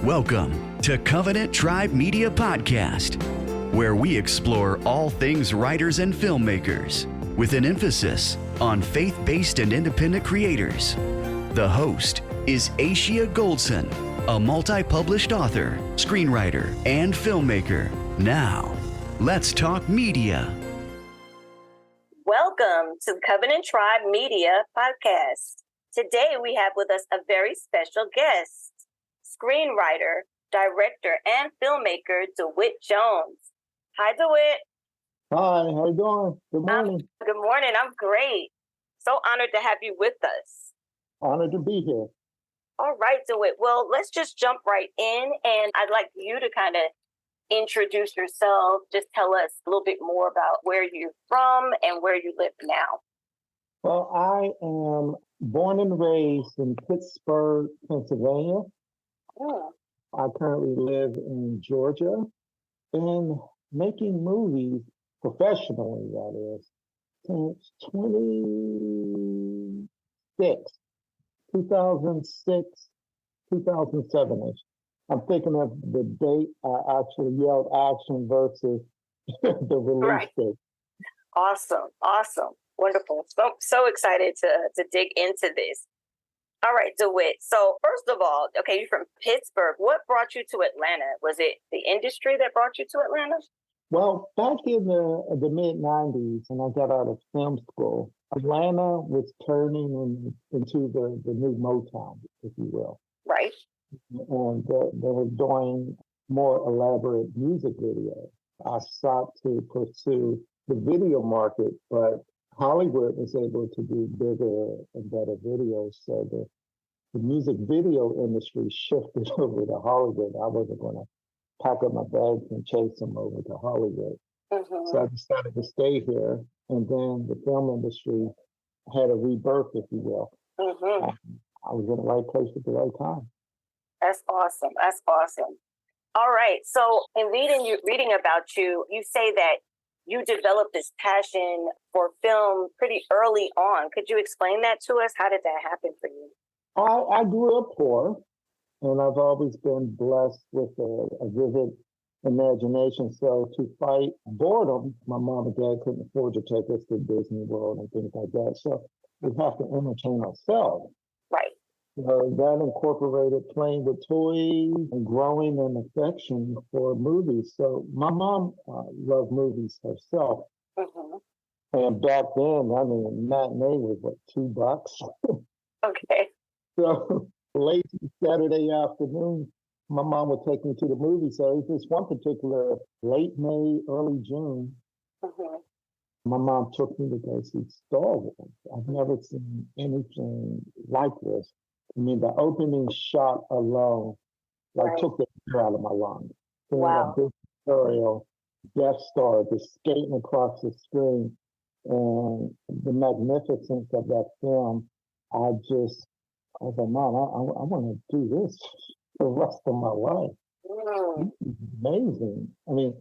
Welcome to Covenant Tribe Media Podcast, where we explore all things writers and filmmakers with an emphasis on faith-based and independent creators. The host is Ashia Goldson, a multi-published author, screenwriter, and filmmaker. Now, let's talk media. Welcome to Covenant Tribe Media Podcast. Today we have with us a very special guest, screenwriter, director, and filmmaker DeWitt Jones. Hi, DeWitt. Hi, how you doing? Good morning. Good morning. I'm great. So honored to have you with us. Honored to be here. All right, DeWitt. Well, let's just jump right in, and I'd like you to kind of introduce yourself. Just tell us a little bit more about where you're from and where you live now. Well, I am born and raised in Pittsburgh, Pennsylvania. I currently live in Georgia and making movies professionally, that is, since 2006, 2007-ish. I'm thinking of the date I actually yelled action versus the release date. Awesome. Wonderful. So excited to dig into this. All right, DeWitt. So first of all, okay, you're from Pittsburgh. What brought you to Atlanta? Was it the industry that brought you to Atlanta? Well, back in the mid-90s, when I got out of film school, Atlanta was turning into the new Motown, if you will. Right. And they were doing more elaborate music videos. I sought to pursue the video market, but Hollywood was able to do bigger and better videos. So the music video industry shifted over to Hollywood. I wasn't going to pack up my bags and chase them over to Hollywood. Mm-hmm. So I decided to stay here. And then the film industry had a rebirth, if you will. Mm-hmm. I was in the right place at the right time. That's awesome. All right. So in reading about you, you say that you developed this passion for film pretty early on. Could you explain that to us? How did that happen for you? I grew up poor, and I've always been blessed with a vivid imagination. So to fight boredom, my mom and dad couldn't afford to take us to Disney World and things like that. So we have to entertain ourselves. Right. That incorporated playing with toys and growing an affection for movies. So my mom loved movies herself. Mm-hmm. And back then, I mean, matinee was what, $2? Okay. So late Saturday afternoon, my mom would take me to the movie. So it was this one particular late May, early June. Mm-hmm. My mom took me to go see Star Wars. I've never seen anything like this. I mean, the opening shot alone, took the air out of my lungs. Wow. That big aerial Death Star just skating across the screen, and the magnificence of that film, I was like, Mom, I want to do this for the rest of my life. Mm. This is amazing. I mean,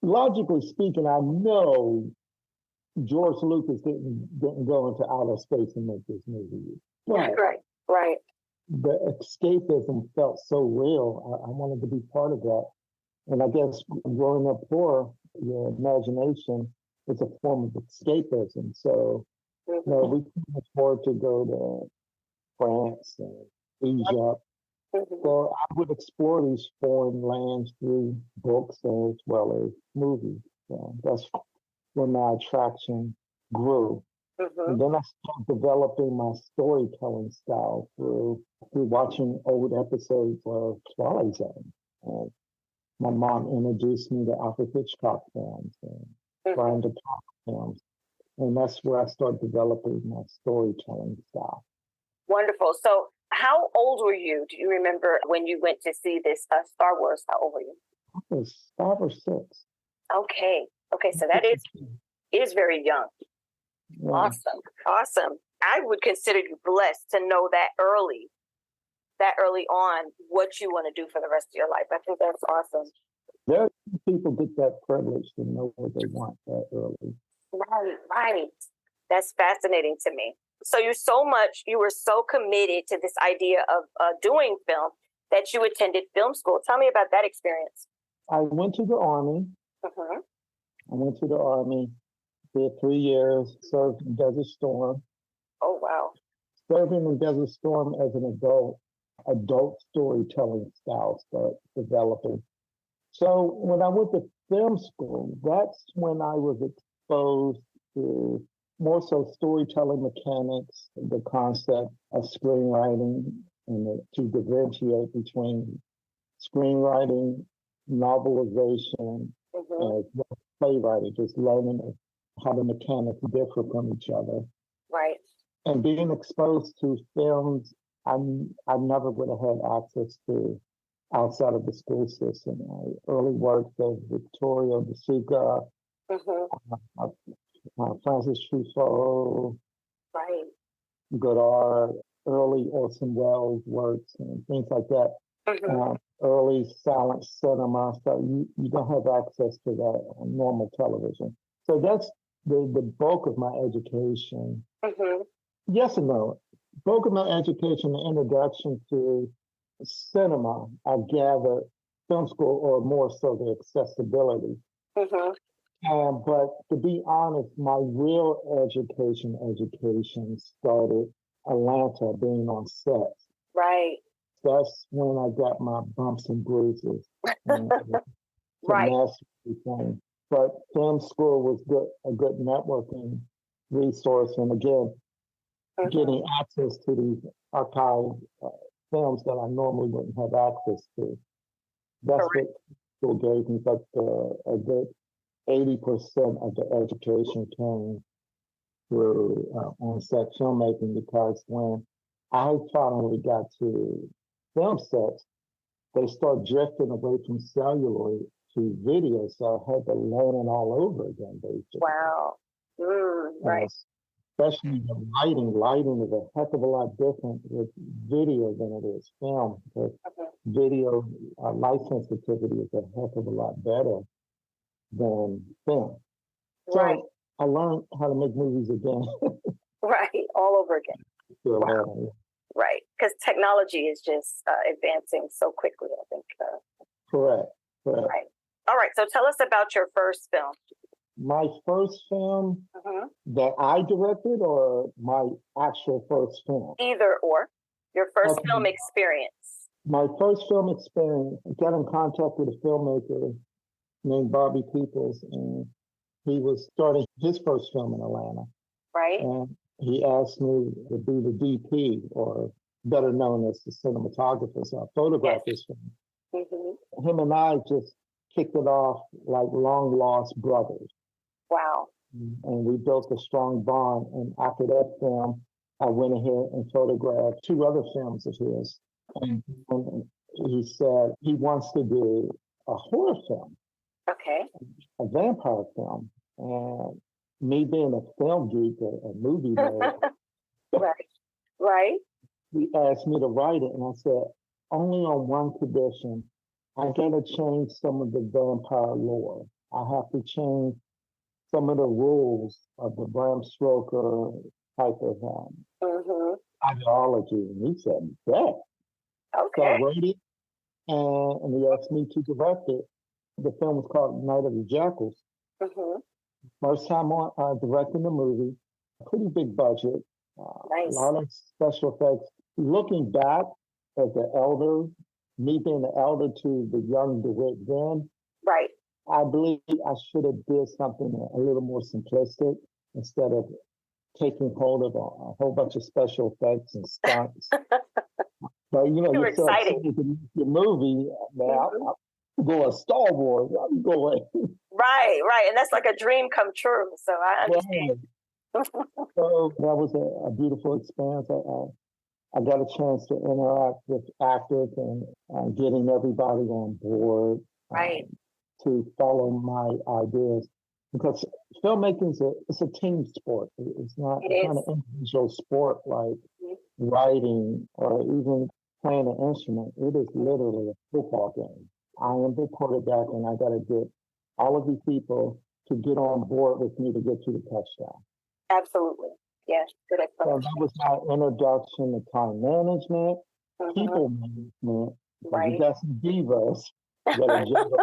logically speaking, I know George Lucas didn't go into outer space and make this movie. But Right. The escapism felt so real. I wanted to be part of that. And I guess growing up poor, your imagination is a form of escapism. So, we couldn't afford to go to France and Egypt. Mm-hmm. So I would explore these foreign lands through books as well as movies. So that's where my attraction grew. Mm-hmm. And then I started developing my storytelling style through watching old episodes of Twilight Zone. And my mom introduced me to Alfred Hitchcock films and Brian De Palma films. And that's where I started developing my storytelling style. Wonderful. So how old were you? Do you remember when you went to see this Star Wars? How old were you? I was 5 or 6. Okay. So that is very young. Yeah. Awesome. I would consider you blessed to know that early on what you want to do for the rest of your life. I think that's awesome. There are people get that privilege to know what they want that early. Right. That's fascinating to me. So you were so committed to this idea of doing film that you attended film school. Tell me about that experience. I went to the Army. Mm-hmm. I went to the Army, did 3 years, served in Desert Storm. Oh, wow. Serving in Desert Storm as an adult storytelling style start developing. So when I went to film school, that's when I was exposed to more so storytelling mechanics, the concept of screenwriting, and to differentiate between screenwriting, novelization, and playwriting, just learning how the mechanics differ from each other. Right. And being exposed to films I never would have had access to outside of the school system. I early worked with Victoria De Sica, Francis Truffaut, right, Godard, early Orson Welles works and things like that. Early silent cinema, so you don't have access to that on normal television. So that's the bulk of my education. Yes and no. Bulk of my education, the introduction to cinema, I gather film school, or more so the accessibility. But to be honest, my real education started Atlanta, being on set. Right. That's when I got my bumps and bruises. Right. Thing. But film school was a good networking resource. And again, getting access to these archived films that I normally wouldn't have access to. That's what school gave me, but a good 80% of the education came through on-set filmmaking, because when I finally got to film sets, they start drifting away from celluloid to video, so I had to learn it all over again, basically. Wow. Right. Especially the lighting. Lighting is a heck of a lot different with video than it is film, because video light sensitivity is a heck of a lot better than film. Right. So I learned how to make movies again. Right. All over again. Wow. Right. Because technology is just advancing so quickly, I think. Correct. Right. All right. So tell us about your first film. My first film that I directed, or my actual first film? Either or. Your first film experience. My first film experience, I got in contact with a filmmaker named Bobby Peoples, and he was starting his first film in Atlanta. Right. And he asked me to be the DP, or better known as the cinematographer, so I photographed this film. Him and I just kicked it off like long lost brothers. Wow. And we built a strong bond. And after that film, I went ahead and photographed 2 other films of his. And he said he wants to do a horror film. Okay. A vampire film. And me being a film geek, a movie nerd, Right. he asked me to write it. And I said, only on one condition. I got to change some of the vampire lore. I have to change some of the rules of the Bram Stoker type of ideology. And he said, yeah. Okay. So I wrote it, and he asked me to direct it. The film was called Night of the Jackals. First time directing the movie, pretty big budget, Nice. a lot of special effects. Looking back as the elder, me being the elder to the young DeWitt then, right, I believe I should have did something a little more simplistic instead of taking hold of a whole bunch of special effects and stunts. But you're so excited to make your movie. Now, I'm going Star Wars. I'm going. Right, and that's like a dream come true. So I understand. So that was a beautiful experience. I got a chance to interact with actors and getting everybody on board. Right. To follow my ideas, because filmmaking is a team sport. It's not a kind of individual sport like writing or even playing an instrument. It is literally a football game. I am the quarterback, and I got to get all of these people to get on board with me to get to the touchdown. Absolutely. Yes. Good explanation. So that was my introduction to time management, people management, Right. You got some divas that are general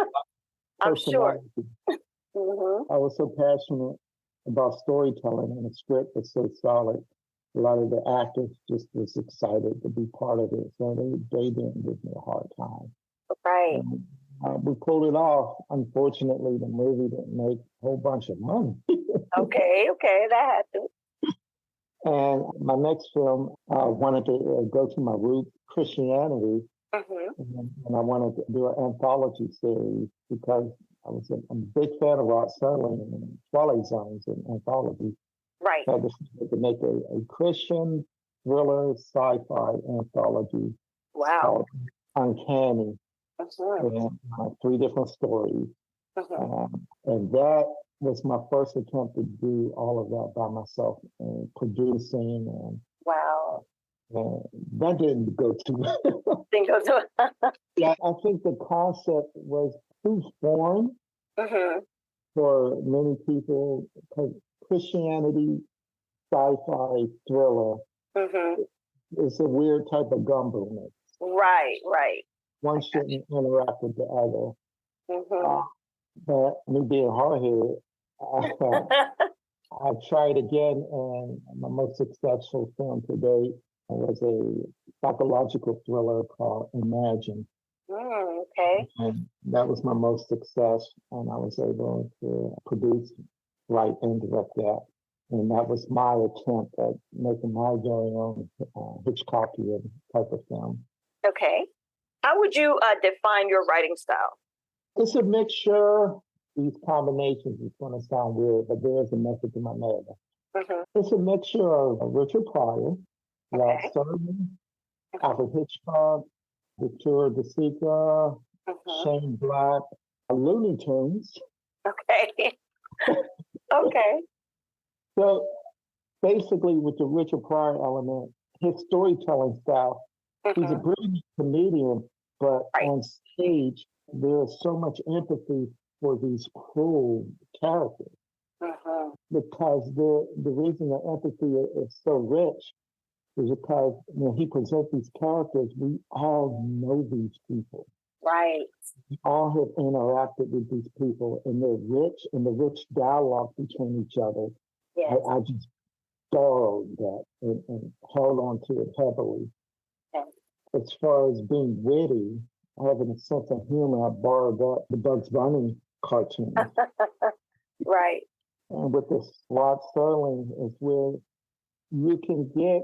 I'm sure. personalities. Mm-hmm. I was so passionate about storytelling, and the script was so solid. A lot of the actors just was excited to be part of it, so they didn't give me a hard time. Right. And, we pulled it off. Unfortunately, the movie didn't make a whole bunch of money. Okay, that happened. And my next film, I wanted to go to my root, Christianity, Mm-hmm. and I wanted to do an anthology series because I was a big fan of Rod Serling and Twilight Zone's an anthology. Right. So I decided to make a Christian thriller sci-fi anthology Wow. called Uncanny, Mm-hmm. and 3 different stories. Mm-hmm. And that was my first attempt to do all of that by myself and producing, Wow. and that didn't go too well. Think of Yeah, I think the concept was too foreign Mm-hmm. for many people because Christianity sci-fi thriller Mm-hmm. is a weird type of gumbo mix. Right. One shouldn't interact with the other. Mm-hmm. But me being hard-headed, I tried again, and my most successful film to date was a psychological thriller called Imagine. Okay. And that was my most success, and I was able to produce, write, and direct that. And that was my attempt at making my very own Hitchcockian type of film. Okay. How would you define your writing style? It's a mixture. These combinations is going to sound weird, but there is a method to my madness. Mm-hmm. It's a mixture of Richard Pryor, Rod Okay. Serling, Alfred Hitchcock, Victoria De Sica, Mm-hmm. Shane Black, Looney Tunes. Okay. Okay. So basically, with the Richard Pryor element, his storytelling style, he's a Mm-hmm. brilliant comedian, but Right. on stage, there's so much empathy for these cruel characters. Mm-hmm. Because the reason the empathy is so rich is because when he presents these characters, we all know these people. Right. We all have interacted with these people, and they're rich, and the rich dialogue between each other. Yes. I just borrowed that and held on to it heavily. Okay. As far as being witty, having a sense of humor, I borrowed that the Bugs Bunny cartoon. Right. And with this Rod Serling is where you can get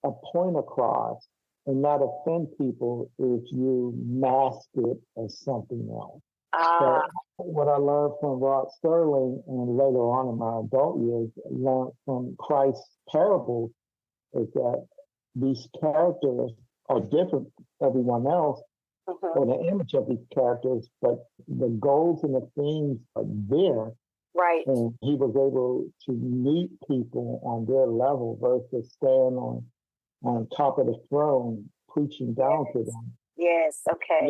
a point across and not offend people if you mask it as something else. Ah. So what I learned from Rod Serling and later on in my adult years, learned from Christ's parables is that these characters are different from everyone else, Mm-hmm. or the image of these characters, but the goals and the themes are there. Right. And he was able to meet people on their level versus stand on top of the throne preaching down to them. Yes. Okay.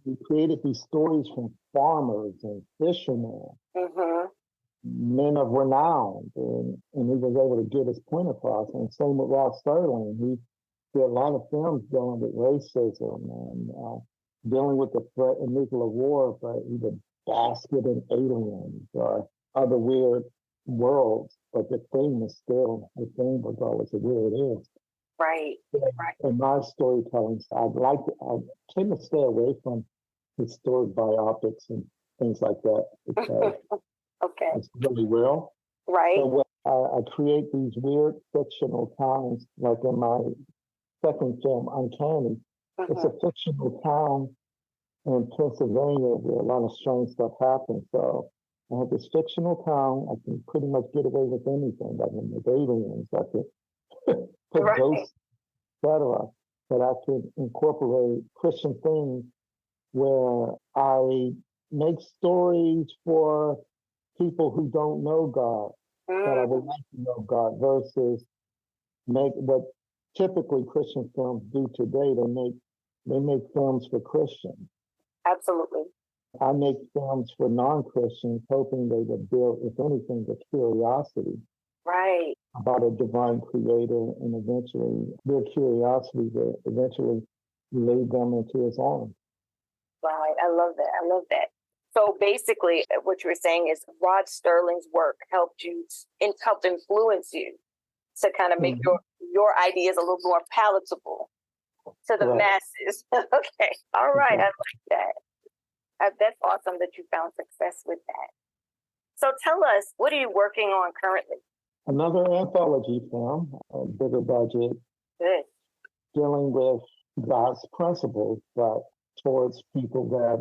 He created these stories from farmers and fishermen, Mm-hmm. men of renown, and he was able to get his point across. And same with Rod Serling. He did a lot of films dealing with racism and dealing with the threat and nuclear war, but he would basket in aliens or other weird worlds. But the theme is still the theme, regardless of where it is. Right. Right. In my storytelling, I tend to stay away from historic biopics and things like that because Okay. it's really real. Right. So when I create these weird fictional towns, like in my second film, Uncanny. Mm-hmm. It's a fictional town in Pennsylvania where a lot of strange stuff happens. So I have this fictional town. I can pretty much get away with anything. I can make aliens. I can put Right. ghosts, etc. But I can incorporate Christian themes where I make stories for people who don't know God, that I would like to know God, versus make what typically Christian films do today. They make films for Christians. Absolutely. I make films for non-Christians, hoping they would build, if anything, the curiosity Right. about a divine creator, and eventually their curiosity will eventually laid them into his arms. Right. I love that. I love that. So basically, what you were saying is Rod Sterling's work helped helped influence you to kind of make your ideas a little more palatable to the masses. Okay. All right. I like that. That's awesome that you found success with that. So tell us, what are you working on currently? Another anthology film, a bigger budget, Good. dealing with God's principles, but towards people that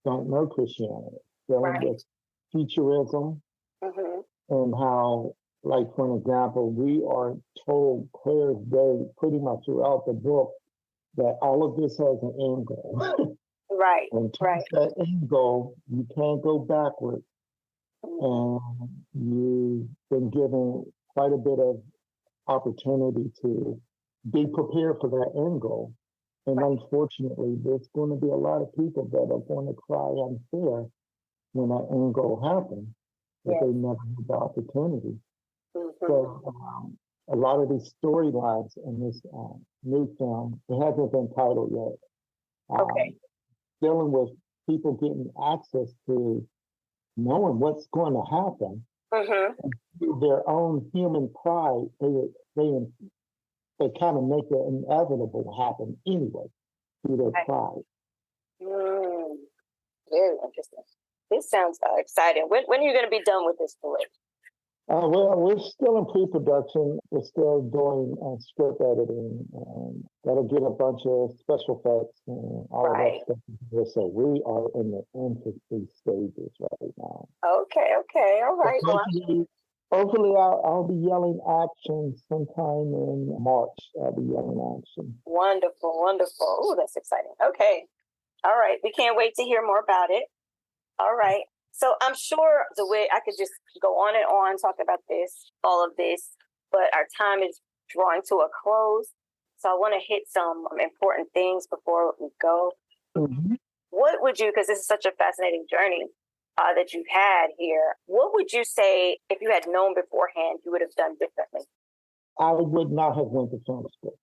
don't know Christianity, dealing with futurism and how, like, for an example, we are told clear as day pretty much throughout the book that all of this has an end goal. Right. And towards that end goal, you can't go backwards. And you've been given quite a bit of opportunity to be prepared for that end goal. And unfortunately, there's going to be a lot of people that are going to cry unfair when that end goal happens, that they never had the opportunity. So a lot of these storylines in this new film, it hasn't been titled yet, dealing with people getting access to knowing what's going to happen, and through their own human pride, they kind of make the inevitable happen anyway through their pride. Very interesting. This sounds exciting. When are you going to be done with this story? Well, we're still in pre-production. We're still doing script editing. That'll get a bunch of special effects and all of that stuff. So we are in the infancy stages right now. Okay. All right. Hopefully I'll be yelling action sometime in March. I'll be yelling action. Wonderful. Oh, that's exciting. Okay. All right. We can't wait to hear more about it. All right. So I'm sure the way I could just go on and on talking about all of this, but our time is drawing to a close. So I want to hit some important things before we go. What would you, because this is such a fascinating journey that you've had here, what would you say if you had known beforehand you would have done differently? I would not have went to film school.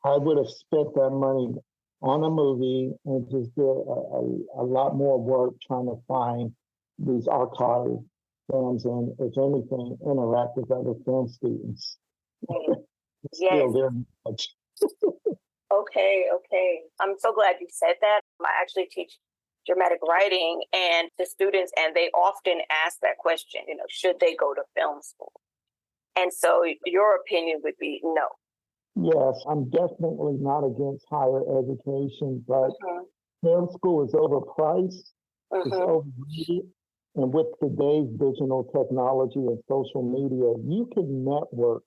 I would have spent that money on a movie and just did a lot more work trying to find these archive films and, if anything, interact with other film students. Still very much. Okay. I'm so glad you said that. I actually teach dramatic writing and the students, and they often ask that question, should they go to film school? And so your opinion would be no. Yes, I'm definitely not against higher education, but film school is overpriced, it's overrated, and with today's digital technology and social media, you can network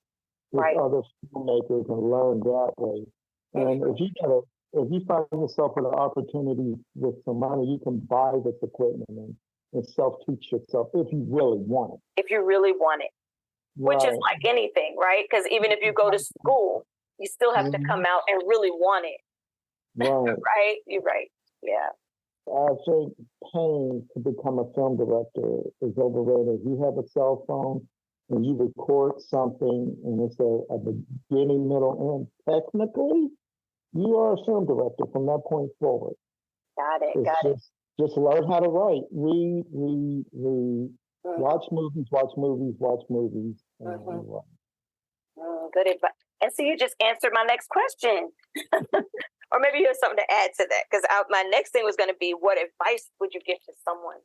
with other filmmakers and learn that way. And if you find yourself with an opportunity with some money, you can buy this equipment and self-teach yourself if you really want it. If you really want it, which is like anything, right? Because even if you go to school, you still have to come out and really want it. Right? You're right. Yeah. I think paying to become a film director is overrated. If you have a cell phone and you record something and it's a beginning, middle, end, technically, you are a film director from that point forward. Got it. Just learn how to write. Read. Watch movies. Good advice. And so you just answered my next question. Or maybe you have something to add to that, because my next thing was going to be, what advice would you give to someone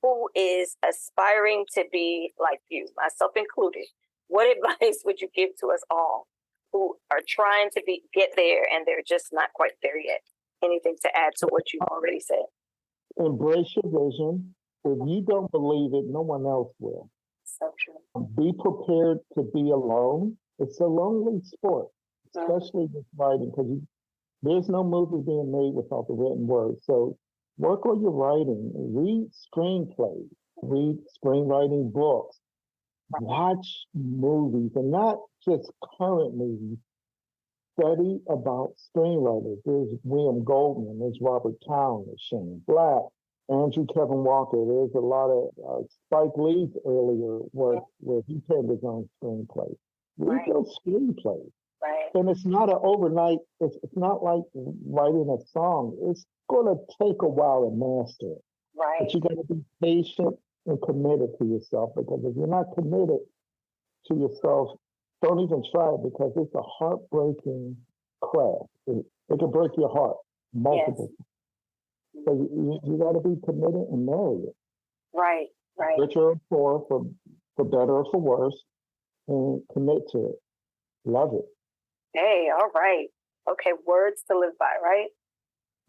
who is aspiring to be like you, myself included? What advice would you give to us all who are trying to get there and they're just not quite there yet? Anything to add to what you've already said? Embrace your vision. If you don't believe it, no one else will. So true. Be prepared to be alone. It's a lonely sport, especially with writing, because there's no movie being made without the written word. So work on your writing. Read screenplays. Read screenwriting books. Watch movies, and not just current movies. Study about screenwriters. There's William Goldman. There's Robert Towne. There's Shane Black. Andrew Kevin Walker. There's a lot of Spike Lee's earlier work where he penned his own screenplay. Read those screenplays. Right. And it's not an overnight, it's not like writing a song. It's going to take a while to master it. Right. But you got to be patient and committed to yourself, because if you're not committed to yourself, don't even try it, because it's a heartbreaking craft. It can break your heart multiple times. So you got to be committed and marry it. Right. Right. Richer or poor, for better or for worse, and commit to it. Love it. Hey, all right. Okay, words to live by, right?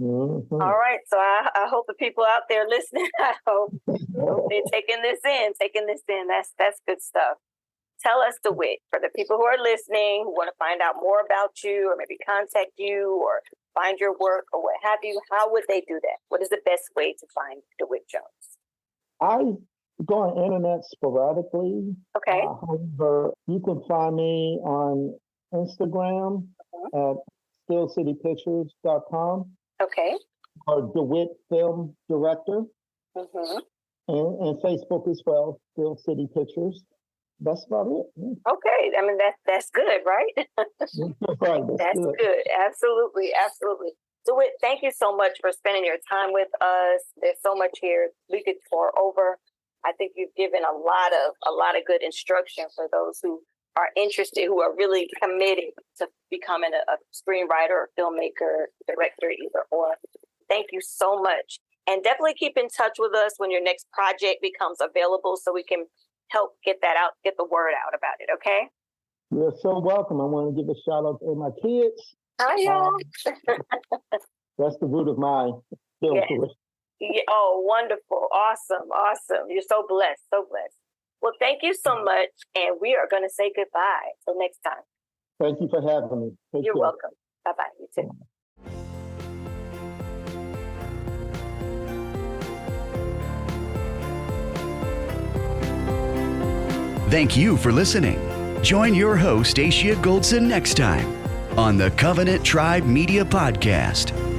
Mm-hmm. All right. So I hope the people out there listening, I hope they're taking this in. That's good stuff. Tell us, Dewitt, for the people who are listening, who want to find out more about you, or maybe contact you or find your work or what have you, how would they do that? What is the best way to find Dewitt Jones? I go on the internet sporadically. Okay. However, you can find me on Instagram at stillcitypictures.com. Okay. Or DeWitt Film Director. Mm-hmm. And Facebook as well, Still City Pictures. That's about it. Yeah. Okay. I mean, that's good, right? Right, that's good. Absolutely. DeWitt, thank you so much for spending your time with us. There's so much here we could pour over. I think you've given a lot of good instruction for those who are interested, who are really committed to becoming a screenwriter or filmmaker, director, either or. Thank you so much. And definitely keep in touch with us when your next project becomes available, so we can help get that out, get the word out about it, okay? You're so welcome. I want to give a shout out to my kids. Hi, y'all. That's the root of my film career. Yeah. Oh, wonderful. Awesome. You're so blessed. Well, thank you so much. And we are going to say goodbye. Till next time. Thank you for having me. You're welcome. Bye-bye. You too. Thank you for listening. Join your host, Asia Goldson, next time on the Covenant Tribe Media Podcast.